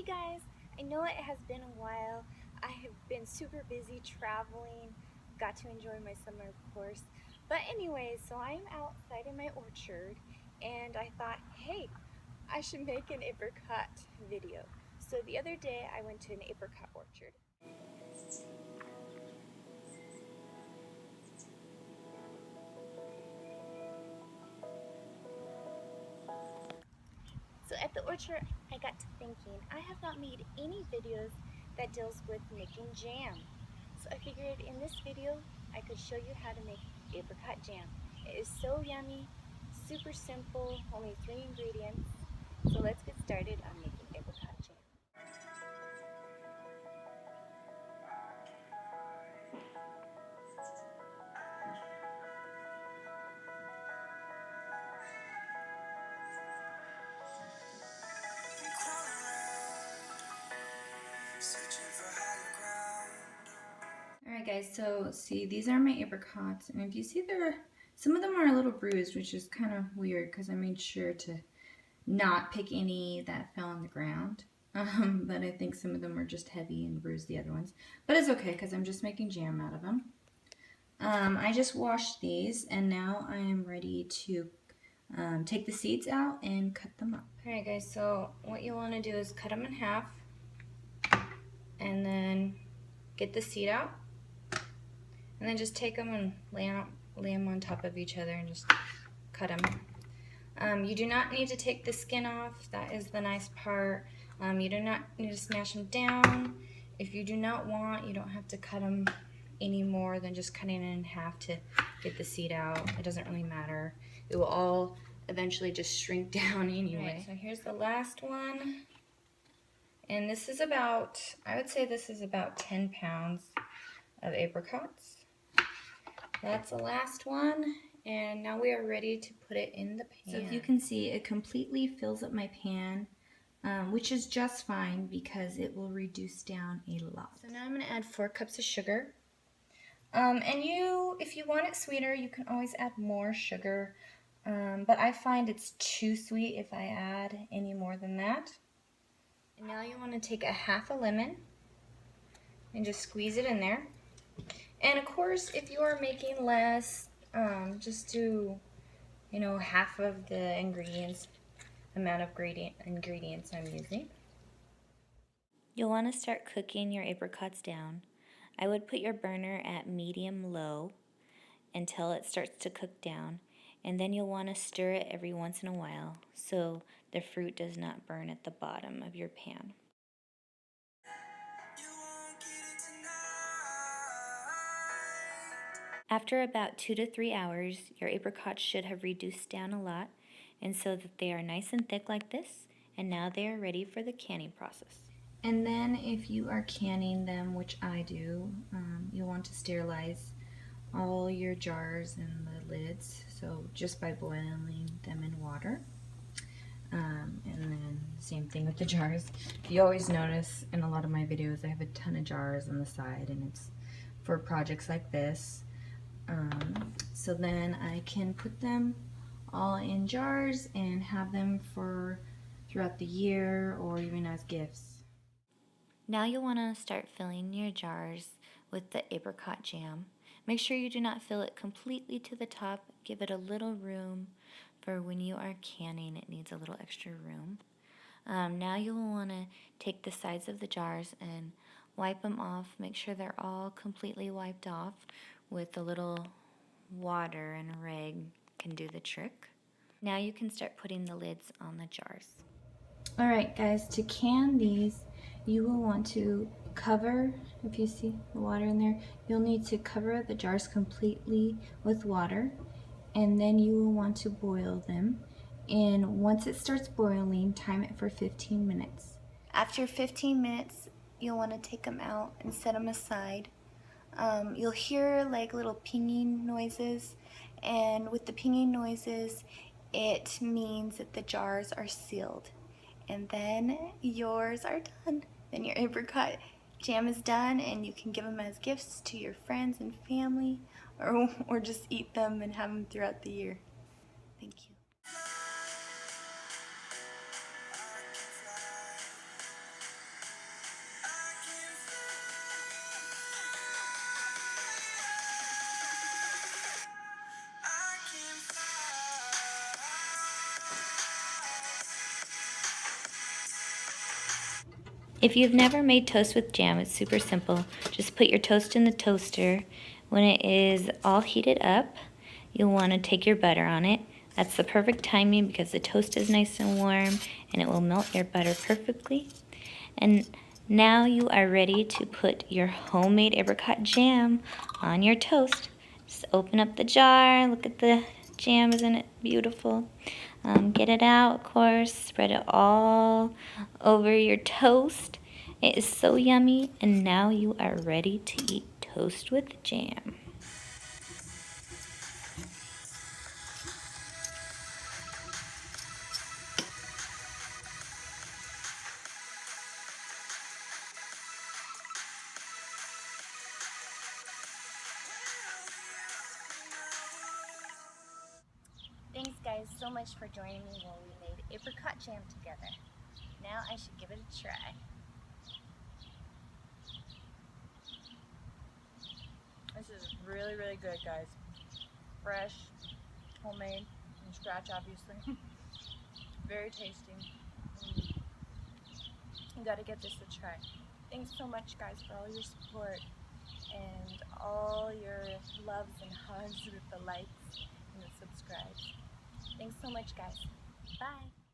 guys, I know it has been a while. I have been super busy traveling, got to enjoy my summer of course. But anyways, so I'm outside in my orchard and I thought, hey, I should make an apricot video. So the other day I went to an apricot orchard. So at the orchard, I got to thinking, I have not made any videos that deals with making jam. So I figured in this video, I could show you how to make apricot jam. It is so yummy, super simple, only 3 ingredients. So let's get started on making apricot jam. Alright guys, so see, these are my apricots, and if you see some of them are a little bruised, which is kind of weird because I made sure to not pick any that fell on the ground. But I think some of them are just heavy and bruised the other ones. But it's okay because I'm just making jam out of them. I just washed these and now I am ready to take the seeds out and cut them up. Alright guys, so what you want to do is cut them in half and then get the seed out. And then just take them and lay them on top of each other and just cut them. You do not need to take the skin off. That is the nice part. You do not need to smash them down. If you do not want, you don't have to cut them any more than just cutting it in half to get the seed out. It doesn't really matter. It will all eventually just shrink down anyway. Right, so here's the last one. And this is about, I would say this is about 10 pounds of apricots. That's the last one, and now we are ready to put it in the pan. So if you can see, it completely fills up my pan, which is just fine because it will reduce down a lot. So now I'm going to add 4 cups of sugar. And if you want it sweeter, you can always add more sugar, but I find it's too sweet if I add any more than that. And now you want to take a half a lemon and just squeeze it in there. And of course, if you are making less, just do, half of the amount of ingredients I'm using. You'll want to start cooking your apricots down. I would put your burner at medium-low until it starts to cook down, and then you'll want to stir it every once in a while so the fruit does not burn at the bottom of your pan. After about 2 to 3 hours, your apricots should have reduced down a lot, and so that they are nice and thick like this, and now they are ready for the canning process. And then if you are canning them, which I do, you'll want to sterilize all your jars and the lids, so just by boiling them in water. And then same thing with the jars. You always notice in a lot of my videos I have a ton of jars on the side, and it's for projects like this. So then I can put them all in jars and have them for throughout the year or even as gifts. Now you'll want to start filling your jars with the apricot jam. Make sure you do not fill it completely to the top. Give it a little room for when you are canning. It needs a little extra room. Now you'll want to take the sides of the jars and wipe them off. Make sure they're all completely wiped off with a little water and a rag can do the trick. Now you can start putting the lids on the jars. Alright guys, to can these, you will want to cover, if you see the water in there, you'll need to cover the jars completely with water, and then you will want to boil them. And once it starts boiling, time it for 15 minutes. After 15 minutes, you'll want to take them out and set them aside. You'll hear like little pinging noises, and with the pinging noises, it means that the jars are sealed. And then yours are done. Then your apricot jam is done, and you can give them as gifts to your friends and family, or just eat them and have them throughout the year. Thank you. If you've never made toast with jam, it's super simple. Just put your toast in the toaster. When it is all heated up, you'll want to take your butter on it. That's the perfect timing because the toast is nice and warm and it will melt your butter perfectly. And now you are ready to put your homemade apricot jam on your toast. Just open up the jar, look at the jam, isn't it beautiful? Get it out, of course, spread it all over your toast. It is so yummy, and now you are ready to eat toast with jam. Thanks guys so much for joining me while we made apricot jam together. Now I should give it a try. This is really, really good, guys. Fresh, homemade, from scratch, obviously. Very tasty. You gotta get this a try. Thanks so much, guys, for all your support and all your loves and hugs with the likes and the subscribes. Thanks so much, guys. Bye.